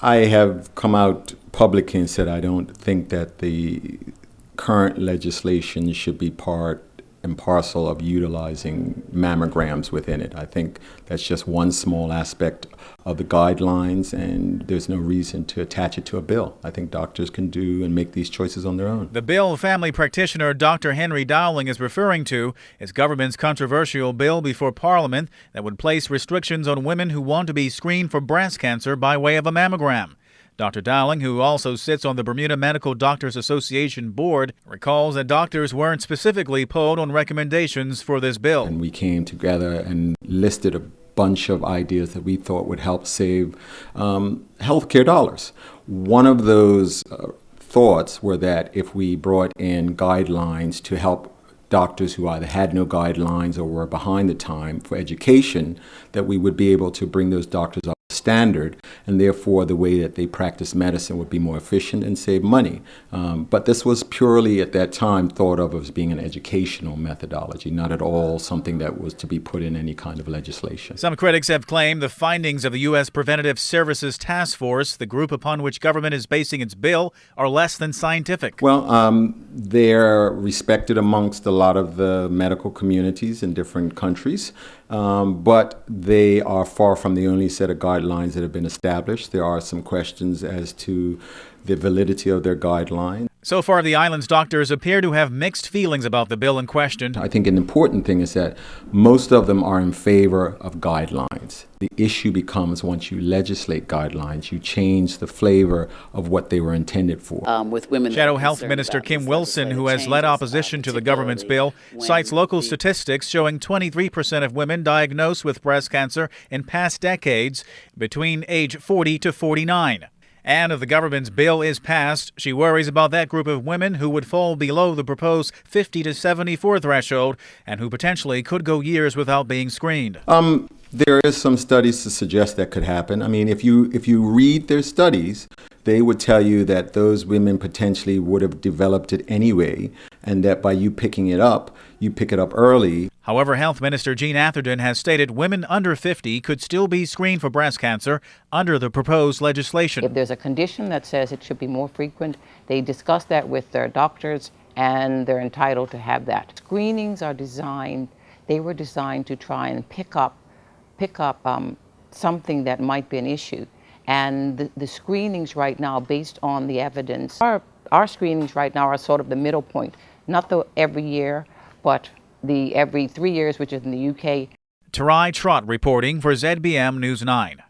I have come out publicly and said I don't think that the current legislation should be part and parcel of utilizing mammograms within it. I think that's just one small aspect of the guidelines, and there's no reason to attach it to a bill. I think doctors can do and make these choices on their own. The bill family practitioner Dr. Henry Dowling is referring to is government's controversial bill before Parliament that would place restrictions on women who want to be screened for breast cancer by way of a mammogram. Dr. Dowling, who also sits on the Bermuda Medical Doctors Association board, recalls that doctors weren't specifically polled on recommendations for this bill. And we came together and listed a bunch of ideas that we thought would help save healthcare dollars. One of those thoughts were that if we brought in guidelines to help doctors who either had no guidelines or were behind the time for education, that we would be able to bring those doctors up to standard, and therefore the way that they practice medicine would be more efficient and save money. But this was purely at that time thought of as being an educational methodology, not at all something that was to be put in any kind of legislation. Some critics have claimed the findings of the U.S. Preventative Services Task Force, the group upon which government is basing its bill, are less than scientific. Well, they're respected amongst a lot of the medical communities in different countries, but they are far from the only set of guidelines that have been established. There are some questions as to the validity of their guidelines. So far, the island's doctors appear to have mixed feelings about the bill in question. I think an important thing is that most of them are in favor of guidelines. The issue becomes once you legislate guidelines, you change the flavor of what they were intended for. With women, Shadow Health Minister Kim Wilson, who has led opposition to the government's bill, cites local statistics showing 23% of women diagnosed with breast cancer in past decades between age 40 to 49. And if the government's bill is passed, she worries about that group of women who would fall below the proposed 50 to 74 threshold and who potentially could go years without being screened. There is some studies to suggest that could happen. I mean, if you read their studies, they would tell you that those women potentially would have developed it anyway, and that by you picking it up, you pick it up early. However, Health Minister Jean Atherton has stated women under 50 could still be screened for breast cancer under the proposed legislation. If there's a condition that says it should be more frequent, they discuss that with their doctors, and they're entitled to have that. Screenings are designed to try and pick up something that might be an issue. And the screenings right now, based on the evidence, our screenings right now are sort of the middle point. Not the every year, but the every 3 years, which is in the UK. Tari Trott reporting for ZBM News 9.